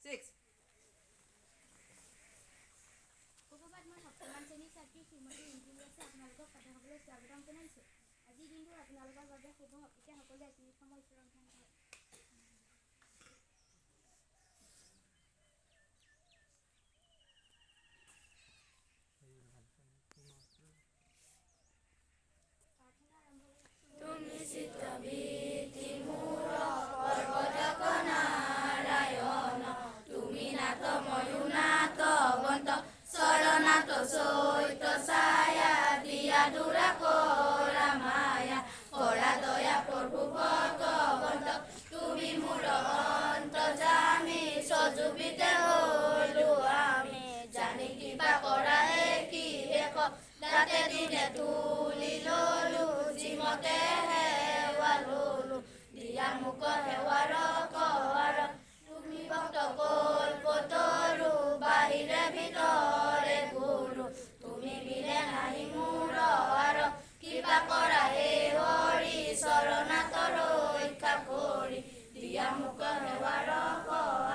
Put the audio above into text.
6 উপবাদ মই সপ্তমমান শ্ৰেণীৰ ছাত্ৰী শ্ৰীমতী ৰিম্পী দাসে আপোনালোকক পাঠকলৈ স্বাগতম জনাইছোঁ। আজিৰ দিনটো আপোনালোকৰ বাবে শুভ হওক। এতিয়া সকলোৱে এক মিনিট সময় ঈশ্বৰৰ ধ্যান কৰক। প্ৰাৰ্থনা আৰম্ভ কৰিছোঁ। তুমি চিত্তবৃত্তি মূৰ পৰ্বতক নাৰায়ণ, তুমি নাথ ময়ূনাথ বন্ত চৰণাত চৈত ছায়া দিয়া দূৰা কৰা মায়া, কৰা দয়া প্ৰভু ভগৱন্ত, তুমি মোৰ অন্তৰ্যামী, স্বৰূপিতে হলো আমি, জানি কিবা কৰা কি শেষ, তাতে দিনে তুলি ললো, যিমতে সেৱা ললো, দিয়া মোক সেৱা